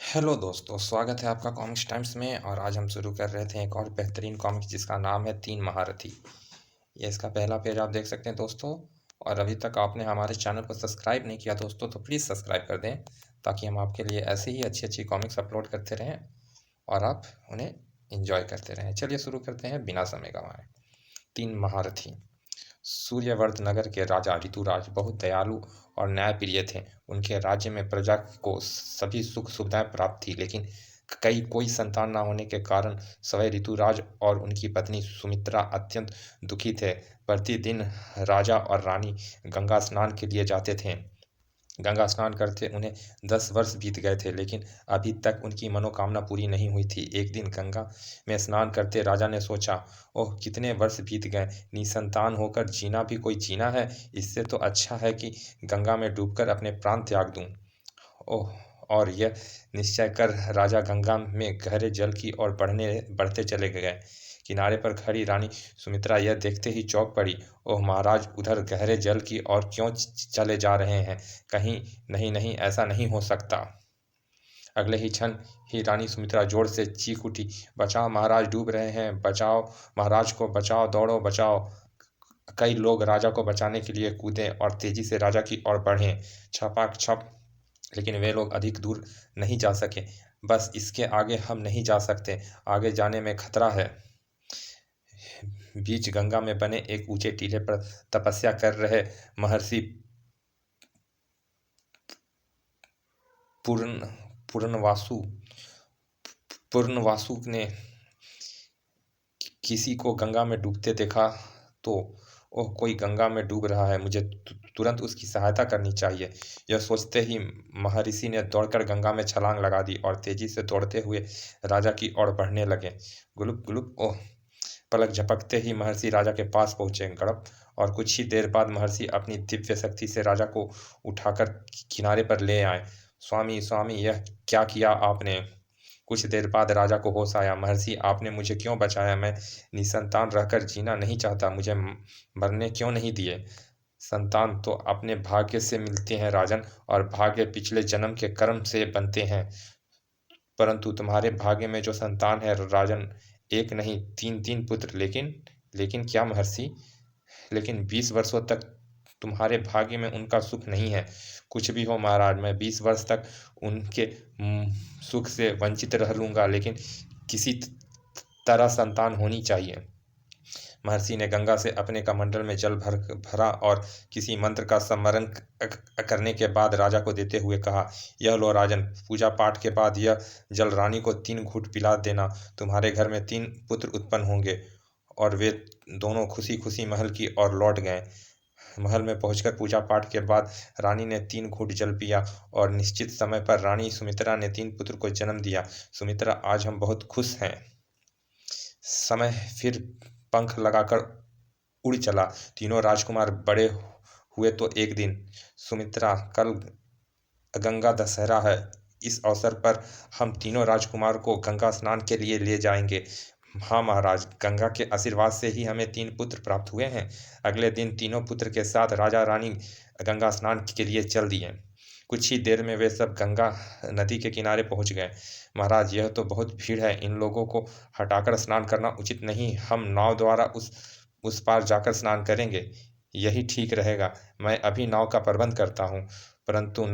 Hello दोस्तों, स्वागत है आपका कॉमिक्स टाइम्स में। और आज हम शुरू कर रहे थे एक और बेहतरीन कॉमिक्स जिसका नाम है तीन महारथी। ये इसका पहला पेज आप देख सकते हैं दोस्तों। और अभी तक आपने हमारे चैनल को सब्सक्राइब नहीं किया दोस्तों तो प्लीज़ सब्सक्राइब कर दें, ताकि हम आपके लिए ऐसे ही अच्छी अच्छी कॉमिक्स अपलोड करते रहें और आप उन्हें इंजॉय करते रहें। चलिए शुरू करते हैं बिना समय गंवाए। तीन महारथी। सूर्यवर्त नगर के राजा ऋतुराज बहुत दयालु और न्यायप्रिय थे। उनके राज्य में प्रजा को सभी सुख सुविधाएं प्राप्त थी, लेकिन कोई संतान न होने के कारण स्वयं ऋतुराज और उनकी पत्नी सुमित्रा अत्यंत दुखी थे। प्रतिदिन राजा और रानी गंगा स्नान के लिए जाते थे। गंगा स्नान करते उन्हें 10 वर्ष बीत गए थे, लेकिन अभी तक उनकी मनोकामना पूरी नहीं हुई थी। एक दिन गंगा में स्नान करते राजा ने सोचा, ओह कितने वर्ष बीत गए, निसंतान होकर जीना भी कोई जीना है। इससे तो अच्छा है कि गंगा में डूबकर अपने प्राण त्याग दूं। ओह, और यह निश्चय कर राजा गंगा में गहरे जल की ओर बढ़ते चले गए। किनारे पर खड़ी रानी सुमित्रा यह देखते ही चौंक पड़ी। ओह महाराज, उधर गहरे जल की ओर क्यों चले जा रहे हैं? कहीं नहीं, नहीं, ऐसा नहीं हो सकता। अगले ही क्षण ही रानी सुमित्रा जोर से चीख उठी, बचाओ महाराज, डूब रहे हैं, बचाओ महाराज को, बचाओ, दौड़ो, बचाओ। कई लोग राजा को बचाने के लिए कूदे और तेजी से राजा की ओर बढ़े। छपाक छप, लेकिन वे लोग अधिक दूर नहीं जा सके। बस इसके आगे हम नहीं जा सकते, आगे जाने में खतरा है। बीच गंगा में बने एक ऊंचे टीले पर तपस्या कर रहे महर्षि पूर्ण पूर्णवासु पूर्णवासु ने किसी को गंगा में डूबते देखा तो, ओह कोई गंगा में डूब रहा है, मुझे तुरंत उसकी सहायता करनी चाहिए। यह सोचते ही महर्षि ने दौड़कर गंगा में छलांग लगा दी और तेजी से दौड़ते हुए राजा की ओर बढ़ने लगे। गुलुप गुलुप, ओह। पलक झपकते ही महर्षि राजा के पास पहुंचे। गड़प। और कुछ ही देर बाद महर्षि अपनी दिव्य शक्ति से राजा को उठाकर किनारे पर ले आए। स्वामी स्वामी, यह क्या किया आपने? कुछ देर बाद राजा को होश आया। महर्षि, आपने मुझे क्यों बचाया? मैं निसंतान रहकर जीना नहीं चाहता, मुझे मरने क्यों नहीं दिए? संतान तो अपने भाग्य से मिलते हैं राजन, और भाग्य पिछले जन्म के कर्म से बनते हैं। परंतु तुम्हारे भाग्य में जो संतान है राजन, एक नहीं तीन तीन पुत्र। लेकिन लेकिन क्या महर्षि? लेकिन 20 वर्षों तक तुम्हारे भाग्य में उनका सुख नहीं है। कुछ भी हो महाराज, मैं 20 वर्ष तक उनके सुख से वंचित रह लूंगा, लेकिन किसी तरह संतान होनी चाहिए। महर्षि ने गंगा से अपने कमंडल में जल भरा और किसी मंत्र का स्मरण करने के बाद राजा को देते हुए कहा, यह लो राजन, पूजा पाठ के बाद यह जल रानी को 3 घूंट पिला देना। तुम्हारे घर में 3 पुत्र उत्पन्न होंगे। और वे दोनों खुशी खुशी महल की ओर लौट गए। महल में पहुंचकर पूजा पाठ के बाद रानी ने 3 घूंट जल पिया और निश्चित समय पर रानी सुमित्रा ने 3 पुत्र को जन्म दिया। सुमित्रा, आज हम बहुत खुश हैं। समय फिर पंख लगाकर उड़ चला। तीनों राजकुमार बड़े हुए तो एक दिन। सुमित्रा, कल गंगा दशहरा है। इस अवसर पर हम तीनों राजकुमार को गंगा स्नान के लिए ले जाएंगे। हाँ महाराज, गंगा के आशीर्वाद से ही हमें 3 पुत्र प्राप्त हुए हैं। अगले दिन तीनों पुत्र के साथ राजा रानी गंगा स्नान के लिए चल दिए। कुछ ही देर में वे सब गंगा नदी के किनारे पहुंच गए। महाराज, यह तो बहुत भीड़ है, इन लोगों को हटाकर स्नान करना उचित नहीं। हम नाव द्वारा उस पार जाकर स्नान करेंगे, यही ठीक रहेगा। मैं अभी नाव का प्रबंध करता हूँ। परंतु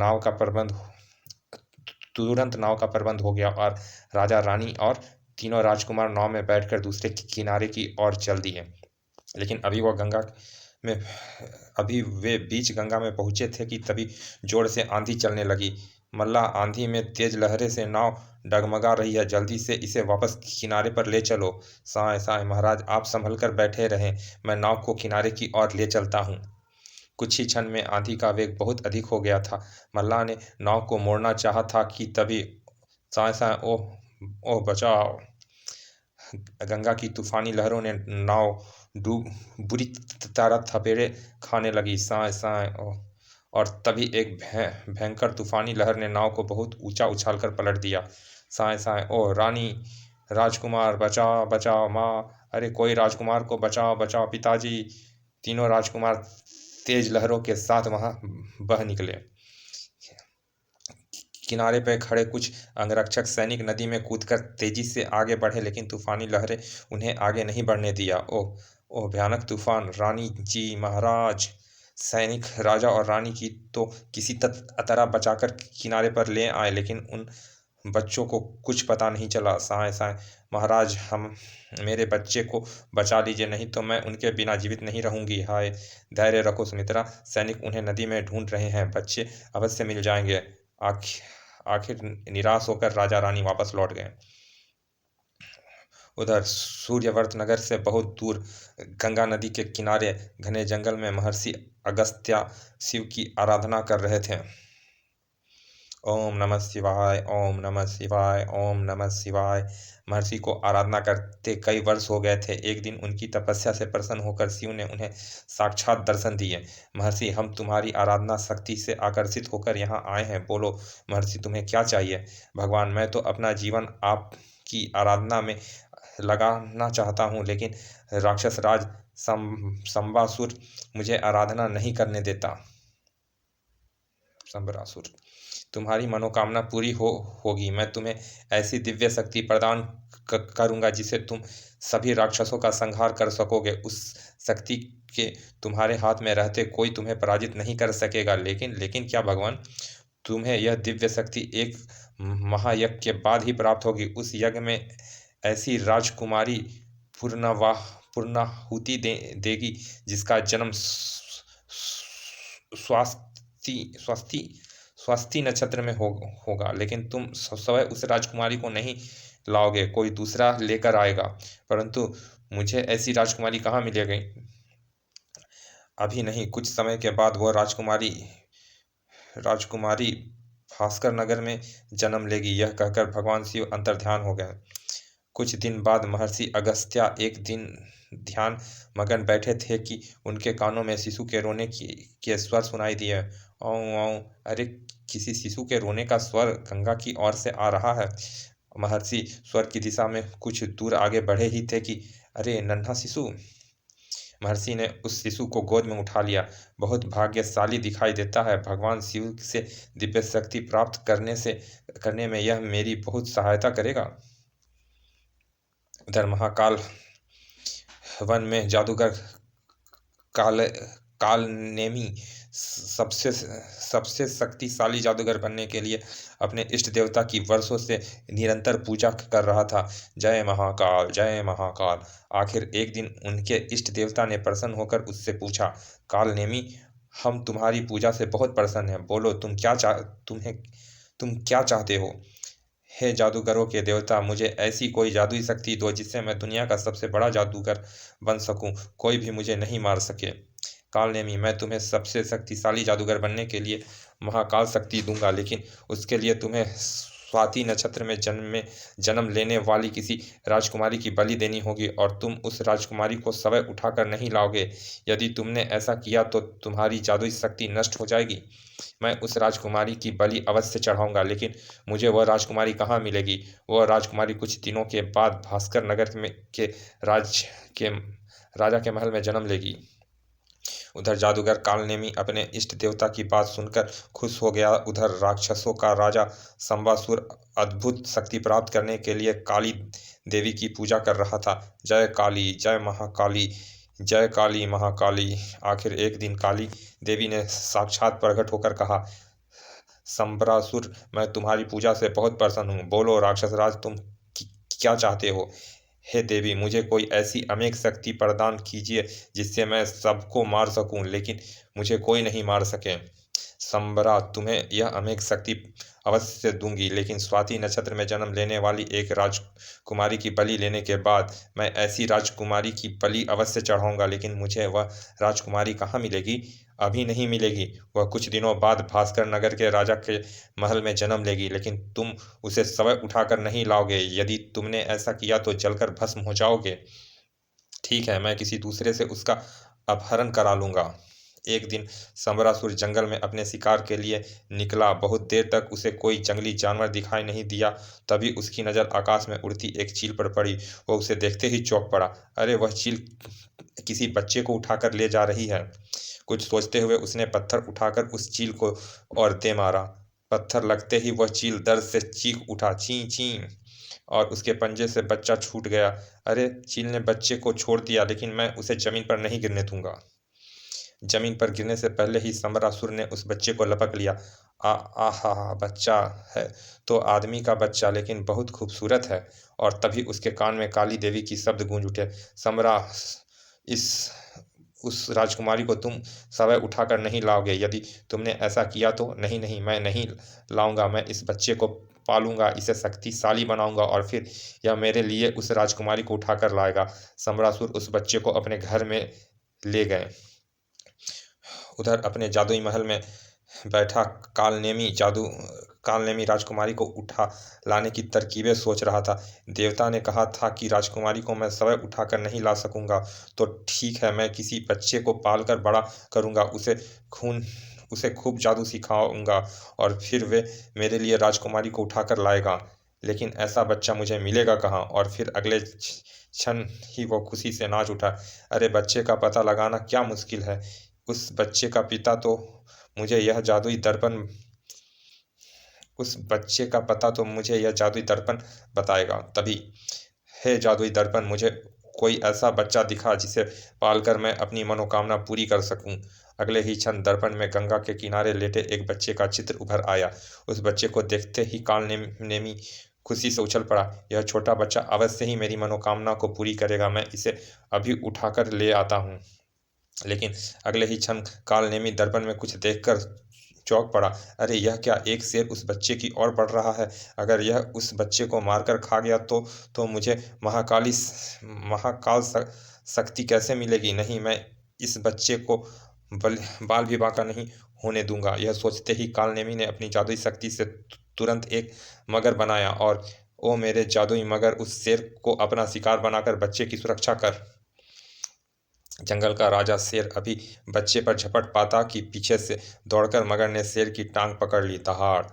तुरंत नाव का प्रबंध हो गया और राजा रानी और तीनों राजकुमार नाव में बैठकर दूसरे किनारे की ओर चल दिए। लेकिन में अभी वे बीच गंगा में पहुंचे थे कि तभी जोर से आंधी चलने लगी। मल्ला, आंधी में तेज लहरें से नाव डगमगा रही है, जल्दी से इसे वापस किनारे पर ले चलो। साए साए महाराज, आप संभल कर बैठे रहें, मैं नाव को किनारे की ओर ले चलता हूँ। कुछ ही क्षण में आंधी का वेग बहुत अधिक हो गया था। मल्लाह ने नाव को मोड़ना चाहा था कि तभी साए साए, ओह ओह, बचाओ। गंगा की तूफानी लहरों ने नाव डूब बुरी तरह थपेड़े खाने लगी। साए साए, ओह। और तभी एक भयंकर तूफानी लहर ने नाव को बहुत ऊंचा उछालकर पलट दिया। साए साए, ओह रानी, राजकुमार, बचाओ बचाओ माँ, अरे कोई राजकुमार को बचाओ बचाओ पिताजी। तीनों राजकुमार तेज लहरों के साथ वहां बह निकले। किनारे पर खड़े कुछ अंगरक्षक सैनिक नदी में कूदकर तेजी से आगे बढ़े, लेकिन तूफानी लहरें उन्हें आगे नहीं बढ़ने दिया। ओह ओह, भयानक तूफान! रानी जी, महाराज! सैनिक राजा और रानी की तो किसी तरह बचाकर किनारे पर ले आए, लेकिन उन बच्चों को कुछ पता नहीं चला। साए साए, महाराज, हम मेरे बच्चे को बचा लीजिए, नहीं तो मैं उनके बिना जीवित नहीं रहूंगी। हाय! धैर्य रखो सुमित्रा, सैनिक उन्हें नदी में ढूंढ रहे हैं, बच्चे अवश्य मिल जाएंगे। आखिर आखिर निराश होकर राजा रानी वापस लौट गए। उधर सूर्यवर्त नगर से बहुत दूर गंगा नदी के किनारे घने जंगल में महर्षि अगस्त्य शिव की आराधना कर रहे थे। ओम नमः शिवाय, ओम नमः शिवाय, ओम नमः शिवाय। महर्षि को आराधना करते कई वर्ष हो गए थे। एक दिन उनकी तपस्या से प्रसन्न होकर शिव ने उन्हें साक्षात दर्शन दिए। महर्षि, हम तुम्हारी आराधना शक्ति से आकर्षित होकर यहाँ आए हैं, बोलो महर्षि, तुम्हें क्या चाहिए? भगवान, मैं तो अपना जीवन आपकी आराधना में लगाना चाहता हूँ, लेकिन राक्षस राज संबासुर मुझे आराधना नहीं करने देता। संबरासुर, तुम्हारी मनोकामना पूरी होगी। मैं तुम्हें ऐसी दिव्य शक्ति प्रदान करूंगा जिसे तुम सभी राक्षसों का संहार कर सकोगे। उस शक्ति के तुम्हारे हाथ में रहते कोई तुम्हें पराजित नहीं कर सकेगा। लेकिन लेकिन क्या भगवान? तुम्हें यह दिव्य शक्ति एक महायज्ञ के बाद ही प्राप्त होगी। उस यज्ञ में ऐसी राजकुमारी पूर्णाहुति देगी जिसका जन्म स्वास्थी स्वास्थी स्वास्थी नक्षत्र में होगा। लेकिन तुम स्वयं उस राजकुमारी को नहीं लाओगे, कोई दूसरा लेकर आएगा। परंतु मुझे ऐसी राजकुमारी कहाँ मिलेगी? अभी नहीं, कुछ समय के बाद वह राजकुमारी राजकुमारी भास्कर नगर में जन्म लेगी। यह कहकर भगवान शिव अंतर्ध्यान हो गए। कुछ दिन बाद महर्षि अगस्त्य एक दिन ध्यान मगन बैठे थे कि उनके कानों में शिशु के रोने के स्वर सुनाई दिए। औ औ, अरे, किसी शिशु के रोने का स्वर गंगा की ओर से आ रहा है। महर्षि स्वर की दिशा में कुछ दूर आगे बढ़े ही थे कि अरे, नन्हा शिशु! महर्षि ने उस शिशु को गोद में उठा लिया। बहुत भाग्यशाली दिखाई देता है। भगवान शिव से दिव्य शक्ति प्राप्त करने में यह मेरी बहुत सहायता करेगा। उधर महाकाल वन में जादूगर कालनेमी सबसे शक्तिशाली जादूगर बनने के लिए अपने इष्ट देवता की वर्षों से निरंतर पूजा कर रहा था। जय महाकाल, जय महाकाल। आखिर एक दिन उनके इष्ट देवता ने प्रसन्न होकर उससे पूछा, कालनेमी, हम तुम्हारी पूजा से बहुत प्रसन्न हैं, बोलो तुम क्या चाहते हो? हे जादूगरों के देवता, मुझे ऐसी कोई जादुई शक्ति दो जिससे मैं दुनिया का सबसे बड़ा जादूगर बन सकूं, कोई भी मुझे नहीं मार सके। कालनेमी, मैं तुम्हें सबसे शक्तिशाली जादूगर बनने के लिए महाकाल शक्ति दूंगा, लेकिन उसके लिए तुम्हें स्वाति नक्षत्र में जन्म लेने वाली किसी राजकुमारी की बलि देनी होगी, और तुम उस राजकुमारी को स्वयं उठाकर नहीं लाओगे। यदि तुमने ऐसा किया तो तुम्हारी जादुई शक्ति नष्ट हो जाएगी। मैं उस राजकुमारी की बलि अवश्य चढ़ाऊंगा, लेकिन मुझे वह राजकुमारी कहाँ मिलेगी? वह राजकुमारी कुछ दिनों के बाद भास्कर नगर के राजा के महल में जन्म लेगी। उधर जादूगर कालनेमी अपने इष्ट देवता की बात सुनकर खुश हो गया। उधर राक्षसों का राजा संबासुर अद्भुत शक्ति प्राप्त करने के लिए काली देवी की पूजा कर रहा था। जय काली, जय महाकाली, जय काली महाकाली। आखिर एक दिन काली देवी ने साक्षात प्रकट होकर कहा, संबरासुर, मैं तुम्हारी पूजा से बहुत प्रसन्न हूँ, बोलो राक्षस राज, तुम क्या चाहते हो? हे देवी, मुझे कोई ऐसी अमेक शक्ति प्रदान कीजिए जिससे मैं सबको मार सकूं, लेकिन मुझे कोई नहीं मार सके। संबरा, तुम्हें यह अमेक शक्ति अवश्य दूंगी, लेकिन स्वाति नक्षत्र में जन्म लेने वाली एक राजकुमारी की बलि लेने के बाद मैं ऐसी राजकुमारी की बलि अवश्य चढ़ाऊंगा, लेकिन मुझे वह राजकुमारी कहाँ मिलेगी? अभी नहीं मिलेगी। वह कुछ दिनों बाद भास्कर नगर के राजा के महल में जन्म लेगी, लेकिन तुम उसे स्वयं उठाकर नहीं लाओगे। यदि तुमने ऐसा किया तो जलकर भस्म हो जाओगे। ठीक है, मैं किसी दूसरे से उसका अपहरण करा लूंगा। एक दिन संबरासुर जंगल में अपने शिकार के लिए निकला। बहुत देर तक उसे कोई जंगली जानवर दिखाई नहीं दिया। तभी उसकी नज़र आकाश में उड़ती एक चील पर पड़ी। वह उसे देखते ही चौंक पड़ा। अरे, वह चील किसी बच्चे को उठाकर ले जा रही है। कुछ सोचते हुए उसने पत्थर उठाकर उस चील को और दे मारा। पत्थर लगते ही वह चील दर्द से चीख उठा, ची ची, और उसके पंजे से बच्चा छूट गया। अरे, चील ने बच्चे को छोड़ दिया, लेकिन मैं उसे जमीन पर नहीं गिरने दूंगा। जमीन पर गिरने से पहले ही समरासुर ने उस बच्चे को लपक लिया। आ आहा, बच्चा है तो आदमी का बच्चा, लेकिन बहुत खूबसूरत है। और तभी उसके कान में काली देवी की शब्द गूंज उठे। समरा, इस उस राजकुमारी को तुम सवै उठाकर नहीं लाओगे। यदि तुमने ऐसा किया तो नहीं नहीं, मैं नहीं लाऊंगा। मैं इस बच्चे को पालूंगा, इसे शक्तिशाली बनाऊंगा, और फिर यह मेरे लिए उस राजकुमारी को उठाकर लाएगा। समरासुर उस बच्चे को अपने घर में ले गए। उधर अपने जादुई महल में बैठा कालनेमी राजकुमारी को उठा लाने की तरकीबें सोच रहा था। देवता ने कहा था कि राजकुमारी को मैं स्वयं उठाकर नहीं ला सकूंगा, तो ठीक है, मैं किसी बच्चे को पालकर बड़ा करूंगा, उसे खूब जादू सिखाऊंगा, और फिर वे मेरे लिए राजकुमारी को उठाकर लाएगा। लेकिन ऐसा बच्चा मुझे मिलेगा कहाँ? और फिर अगले क्षण ही वो खुशी से नाच उठा। अरे, बच्चे का पता लगाना क्या मुश्किल है। उस बच्चे का पिता तो मुझे यह जादुई दर्पण उस बच्चे का पता तो मुझे यह जादुई दर्पण बताएगा। तभी, हे जादुई दर्पण, मुझे कोई ऐसा बच्चा दिखा जिसे पालकर मैं अपनी मनोकामना पूरी कर सकूं। अगले ही क्षण दर्पण में गंगा के किनारे लेटे एक बच्चे का चित्र उभर आया। उस बच्चे को देखते ही कालनेमी खुशी से उछल पड़ा। यह छोटा बच्चा अवश्य ही मेरी मनोकामना को पूरी करेगा। मैं इसे अभी उठाकर ले आता हूँ। लेकिन अगले ही क्षण कालनेमी दर्पण में कुछ देखकर चौंक पड़ा। अरे, यह क्या? एक शेर उस बच्चे की ओर बढ़ रहा है। अगर यह उस बच्चे को मारकर खा गया तो मुझे महाकाल शक्ति कैसे मिलेगी? नहीं, मैं इस बच्चे को बाल विवाह का नहीं होने दूंगा। यह सोचते ही कालनेमी ने अपनी जादुई शक्ति से तुरंत एक मगर बनाया, और ओ मेरे जादुई मगर, उस शेर को अपना शिकार बनाकर बच्चे की सुरक्षा कर। जंगल का राजा शेर अभी बच्चे पर झपट पाता कि पीछे से दौड़कर मगर ने शेर की टांग पकड़ ली। दहाड़!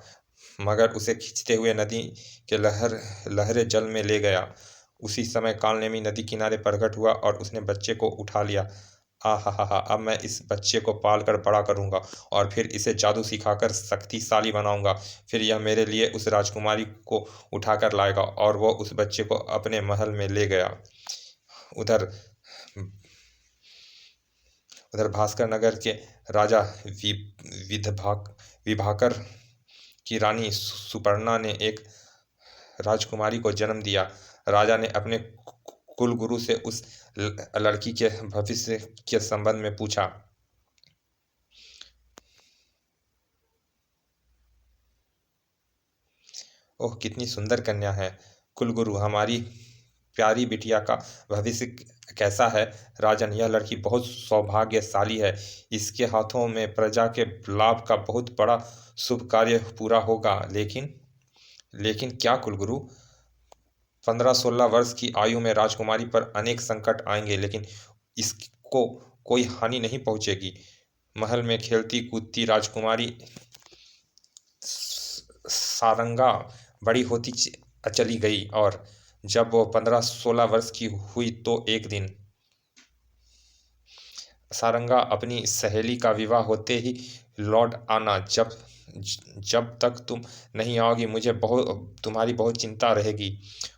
मगर उसे खींचते हुए नदी के लहरे जल में ले गया। उसी समय कालनेमी नदी किनारे प्रकट हुआ और उसने बच्चे को उठा लिया। आहाहा, अब मैं इस बच्चे को पाल कर बड़ा करूंगा, और फिर इसे जादू सिखाकर शक्तिशाली बनाऊंगा। फिर यह मेरे लिए उस राजकुमारी को उठाकर लाएगा, और वो उस बच्चे को अपने महल में ले गया। उधर उधर भास्कर नगर के राजा विभाकर की रानी सुपर्णा ने एक राजकुमारी को जन्म दिया। राजा ने अपने कुलगुरु से उस लड़की के भविष्य के संबंध में पूछा। ओह, कितनी सुंदर कन्या है। कुलगुरु, हमारी प्यारी बिटिया का भविष्य कैसा है? राजन, यह लड़की बहुत सौभाग्यशाली है। इसके हाथों में प्रजा के लाभ का बहुत बड़ा शुभ कार्य पूरा होगा। लेकिन लेकिन क्या कुलगुरु? 15-16 वर्ष की आयु में राजकुमारी पर अनेक संकट आएंगे, लेकिन इसको कोई हानि नहीं पहुंचेगी। महल में खेलती कूदती राजकुमारी सारंगा बड़ी होती चली गई, और जब वो 15-16 वर्ष की हुई तो एक दिन सारंगा अपनी सहेली का विवाह होते ही लौट आना। जब जब तक तुम नहीं आओगी, मुझे तुम्हारी बहुत चिंता रहेगी।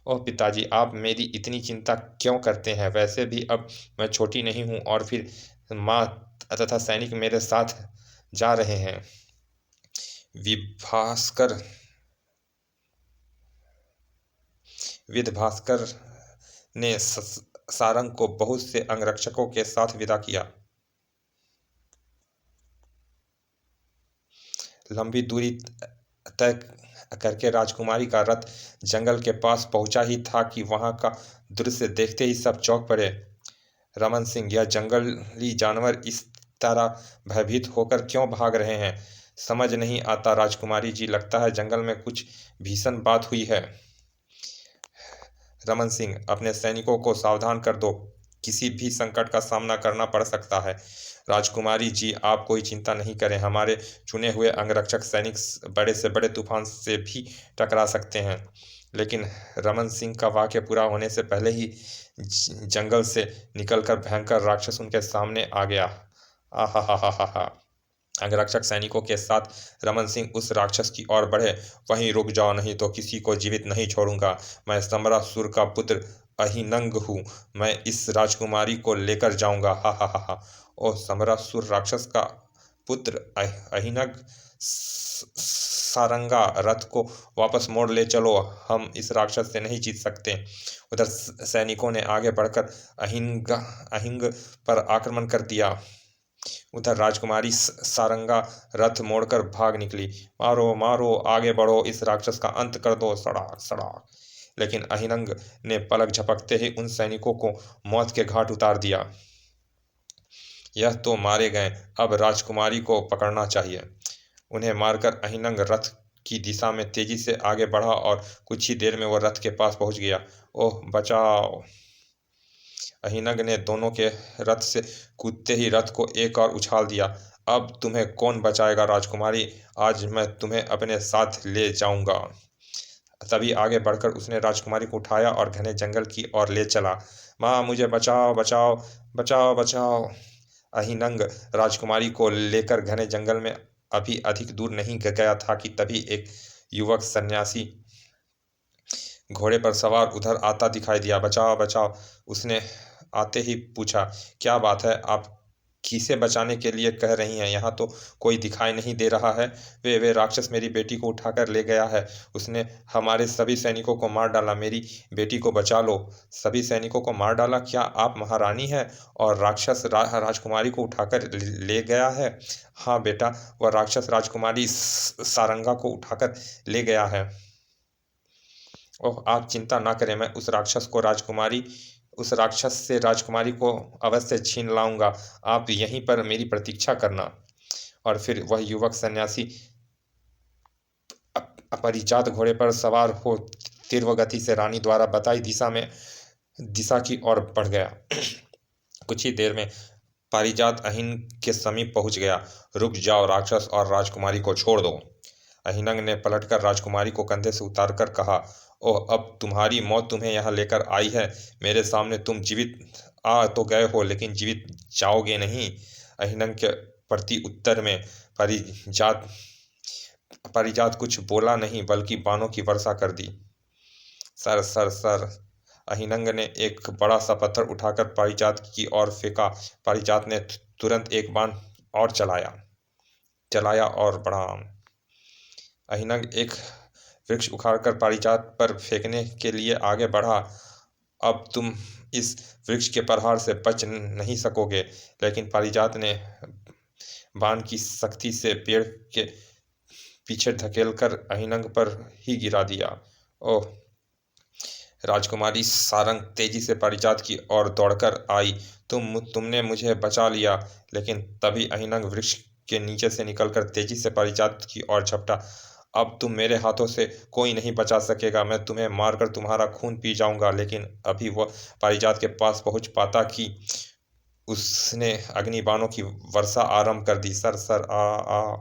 ओह पिताजी, आप मेरी इतनी चिंता क्यों करते हैं? वैसे भी अब मैं छोटी नहीं हूँ, और फिर माँ तथा सैनिक मेरे साथ जा रहे हैं। विभास्कर विधभास्कर ने सारंग को बहुत से अंगरक्षकों के साथ विदा किया। लंबी दूरी तय करके राजकुमारी का रथ जंगल के पास पहुंचा ही था कि वहां का दृश्य देखते ही सब चौंक पड़े। रमन सिंह, यह जंगली जानवर इस तरह भयभीत होकर क्यों भाग रहे हैं? समझ नहीं आता राजकुमारी जी, लगता है जंगल में कुछ भीषण बात हुई है। रमन सिंह, अपने सैनिकों को सावधान कर दो, किसी भी संकट का सामना करना पड़ सकता है। राजकुमारी जी, आप कोई चिंता नहीं करें। हमारे चुने हुए अंगरक्षक सैनिक बड़े से बड़े तूफान से भी टकरा सकते हैं। लेकिन रमन सिंह का वाक्य पूरा होने से पहले ही जंगल से निकलकर भयंकर राक्षस उनके सामने आ गया। आहा हा हा हा हा। अंगरक्षक सैनिकों के साथ रमन सिंह उस राक्षस की ओर बढ़े। वहीं रुक जाओ, नहीं तो किसी को जीवित नहीं छोड़ूंगा। मैं समरासुर का पुत्र अहिनंग हूँ। मैं इस राजकुमारी को लेकर जाऊंगा। हा हा हा हा। ओ समरासुर राक्षस का पुत्र अहिनग, सारंगा, रथ को वापस मोड़ ले चलो। हम इस राक्षस से नहीं जीत सकते। उधर सैनिकों ने आगे बढ़कर अहिंग पर आक्रमण कर दिया। उधर राजकुमारी सारंगा रथ मोड़कर भाग निकली। मारो मारो, आगे बढ़ो, इस राक्षस का अंत कर दो, सड़ाक सड़ाक। लेकिन अहिनंग ने पलक झपकते ही उन सैनिकों को मौत के घाट उतार दिया। यह तो मारे गए, अब राजकुमारी को पकड़ना चाहिए। उन्हें मारकर अहिनंग रथ की दिशा में तेजी से आगे बढ़ा और कुछ ही देर में वह रथ के पास पहुंच गया। ओह बचाओ! अहिनग ने दोनों के रथ से कूदते ही रथ को एक और उछाल दिया। अब तुम्हें कौन बचाएगा राजकुमारी, आज मैं तुम्हें अपने साथ ले जाऊंगा। तभी आगे बढ़कर उसने राजकुमारी को उठाया और घने जंगल की ओर ले चला। माँ, मुझे बचाओ बचाओ बचाओ बचाओ! अहिनंग राजकुमारी को लेकर घने जंगल में अभी अधिक दूर नहीं गया था कि तभी एक युवक सन्यासी घोड़े पर सवार उधर आता दिखाई दिया। बचाओ बचाओ! उसने आते ही पूछा, क्या बात है, आप किसे बचाने के लिए कह रही हैं? यहाँ तो कोई दिखाई नहीं दे रहा है। वे राक्षस मेरी बेटी को उठाकर ले गया है। उसने हमारे सभी सैनिकों को मार डाला। मेरी बेटी को बचा लो। सभी सैनिकों को मार डाला? क्या आप महारानी हैं और राक्षस राजकुमारी को उठाकर ले गया है? हाँ बेटा, वह राक्षस राजकुमारी सारंगा को उठाकर ले गया है। ओह, आप चिंता ना करें, मैं उस राक्षस से राजकुमारी को अवश्य छीन लाऊंगा। आप यहीं पर मेरी प्रतीक्षा करना। और फिर वह युवक सन्यासी अपरिजात घोड़े पर सवार हो तीव्र गति से रानी द्वारा बताई दिशा की ओर बढ़ गया। कुछ ही देर में पारिजात अहिन के समीप पहुंच गया। रुक जाओ राक्षस, और राजकुमारी को छोड़ दो। अहिनंग ने पलटकर राजकुमारी को कंधे से उतारकर कहा, ओह, अब तुम्हारी मौत तुम्हें यहाँ लेकर आई है। मेरे सामने तुम जीवित आ तो गए हो, लेकिन जीवित जाओगे नहीं। अहिनंग के प्रति उत्तर में पारिजात पारिजात कुछ बोला नहीं, बल्कि बाणों की वर्षा कर दी। Sir sir sir! अहिनंग ने एक बड़ा सा पत्थर उठाकर पारिजात की ओर फेंका। पारिजात ने तुरंत एक बाण और चलाया और बढ़ा। अहिनंग एक वृक्ष उखाड़कर पारिजात पर फेंकने के लिए आगे बढ़ा। अब तुम इस वृक्ष के प्रहार से बच नहीं सकोगे। लेकिन पारिजात ने बाण की शक्ति से पेड़ के पीछे धकेलकर अहिनंग पर ही गिरा दिया। ओह! राजकुमारी सारंग तेजी से पारिजात की ओर दौड़कर आई। तुमने मुझे बचा लिया। लेकिन तभी अहिनंग वृक्ष के नीचे से निकलकर तेजी से पारिजात की ओर झपटा। अब तुम मेरे हाथों से कोई नहीं बचा सकेगा। मैं तुम्हें मारकर तुम्हारा खून पी जाऊंगा। लेकिन अभी वह पारिजात के पास पहुंच पाता कि उसने अग्निबाणों की वर्षा आरंभ कर दी। Sir sir! आ आ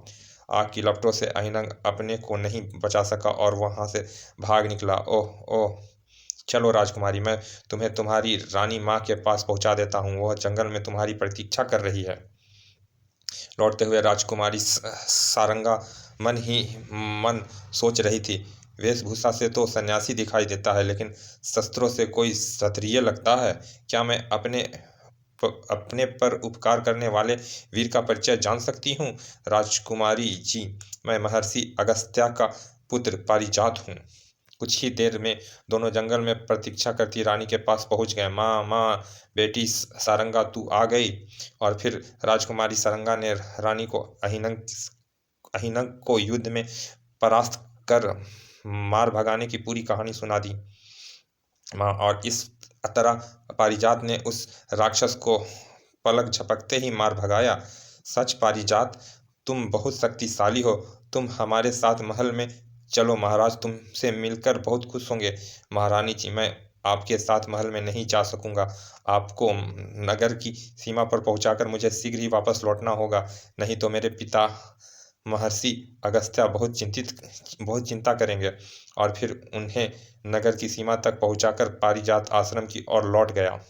आग की लपटों से अहिनंग अपने को नहीं बचा सका और वहां से भाग निकला। ओह ओह! चलो राजकुमारी, मैं तुम्हें तुम्हारी रानी माँ के पास पहुंचा देता हूँ। वह जंगल में तुम्हारी प्रतीक्षा कर रही है। लौटते हुए राजकुमारी सारंगा मन ही मन सोच रही थी, वेशभूषा से तो सन्यासी दिखाई देता है, लेकिन शस्त्रों से कोई क्षत्रिय लगता है। क्या मैं अपने पर उपकार करने वाले वीर का परिचय जान सकती हूँ? राजकुमारी जी, मैं महर्षि अगस्त्य का पुत्र पारिजात हूँ। कुछ ही देर में दोनों जंगल में प्रतीक्षा करती रानी के पास पहुंच गए। माँ माँ, बेटी सारंगा तू आ गई। और फिर राजकुमारी सारंगा ने रानी को अहिनंग को युद्ध में परास्त कर मार भगाने की पूरी कहानी सुना दी। माँ, और इस तरह पारिजात ने उस राक्षस को पलक झपकते ही मार भगाया। सच पारिजात, तुम बहुत शक्तिशाली हो। तुम हमारे साथ महल में चलो, महाराज तुमसे मिलकर बहुत खुश होंगे। महारानी जी, मैं आपके साथ महल में नहीं जा सकूंगा। आपको नगर की सीमा पर पहुंचाकर मुझे शीघ्र ही वापस लौटना होगा, नहीं तो मेरे पिता महर्षि अगस्त्य बहुत चिंता करेंगे। और फिर उन्हें नगर की सीमा तक पहुंचाकर पारिजात आश्रम की ओर लौट गया।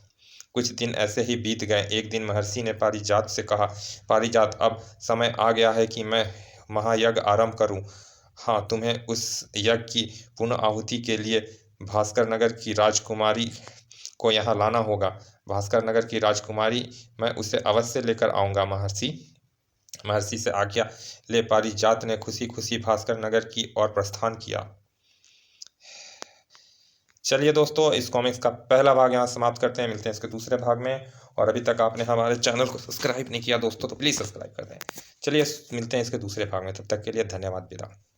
कुछ दिन ऐसे ही बीत गए। एक दिन महर्षि ने पारिजात से कहा, पारिजात, अब समय आ गया है कि मैं महायज्ञ आरंभ करूं। हाँ, तुम्हें उस यज्ञ की पुनः आहुति के लिए भास्कर नगर की राजकुमारी को यहाँ लाना होगा। भास्कर नगर की राजकुमारी, मैं उसे अवश्य लेकर आऊँगा। महर्षि से आज्ञा ले पारिजात ने खुशी खुशी भास्कर नगर की ओर प्रस्थान किया। चलिए दोस्तों, इस कॉमिक्स का पहला भाग यहाँ समाप्त करते हैं। मिलते हैं इसके दूसरे भाग में। और अभी तक आपने हमारे चैनल को सब्सक्राइब नहीं किया दोस्तों, तो प्लीज़ सब्सक्राइब कर दें। चलिए मिलते हैं इसके दूसरे भाग में। तब तक के लिए धन्यवाद, विदा।